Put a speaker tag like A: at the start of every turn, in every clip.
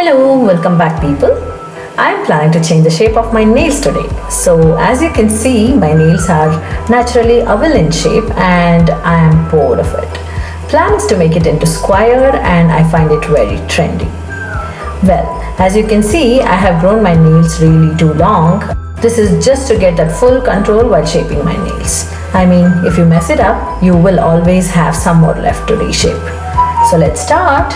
A: Hello, welcome back people. I am planning to change the shape of my nails today. So as you can see, my nails are naturally oval in shape and I am bored of it. Plan is to make it into square and I find it very trendy. Well, as you can see, I have grown my nails really too long. This is just to get that full control while shaping my nails. I mean, if you mess it up, you will always have some more left to reshape. So let's start.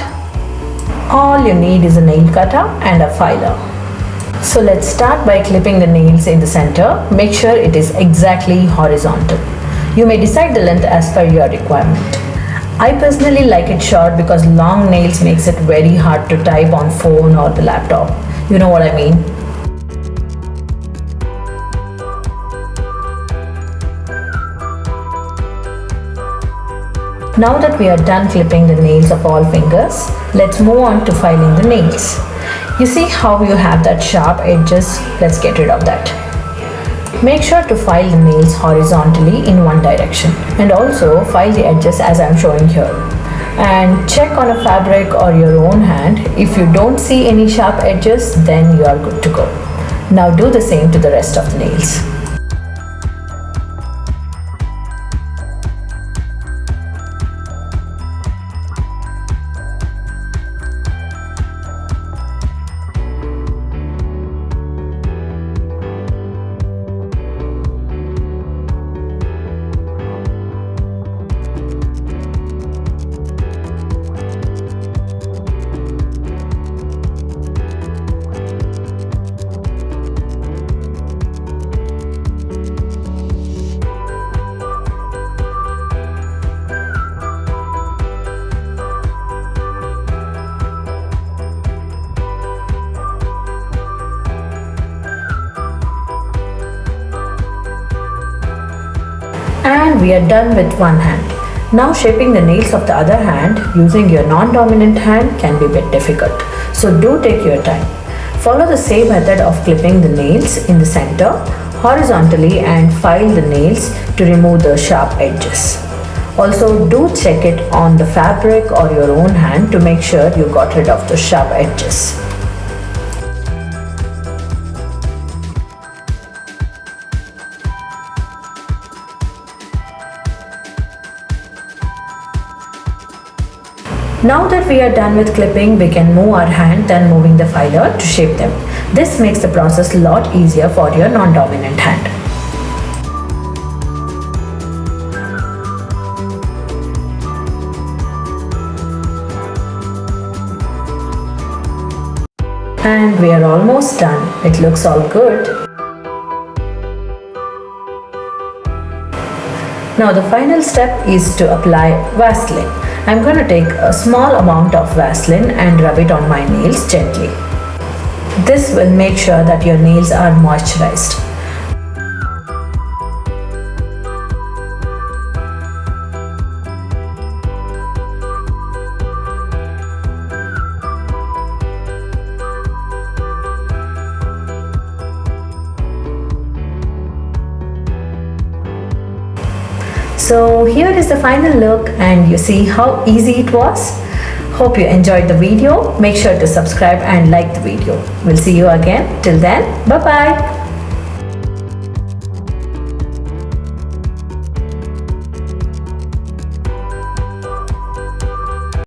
A: All you need is a nail cutter and a filer. So let's start by clipping the nails in the center. Make sure it is exactly horizontal. You may decide the length as per your requirement. I personally like it short because long nails makes it very hard to type on phone or the laptop. You know what I mean? Now that we are done clipping the nails of all fingers, let's move on to filing the nails. You see how you have that sharp edges? Let's get rid of that. Make sure to file the nails horizontally in one direction and also file the edges as I am showing here. And check on a fabric or your own hand. If you don't see any sharp edges, then you are good to go. Now do the same to the rest of the nails. And we are done with one hand. Now shaping the nails of the other hand using your non-dominant hand can be a bit difficult. So do take your time. Follow the same method of clipping the nails in the center horizontally and file the nails to remove the sharp edges. Also do check it on the fabric or your own hand to make sure you got rid of the sharp edges. Now that we are done with clipping, we can move our hand then moving the filer to shape them. This makes the process a lot easier for your non-dominant hand. And we are almost done. It looks all good. Now the final step is to apply Vaseline. I'm going to take a small amount of Vaseline and rub it on my nails gently. This will make sure that your nails are moisturized. So here is the final look and you see how easy it was. Hope you enjoyed the video. Make sure to subscribe and like the video. We'll see you again. Till then, bye bye.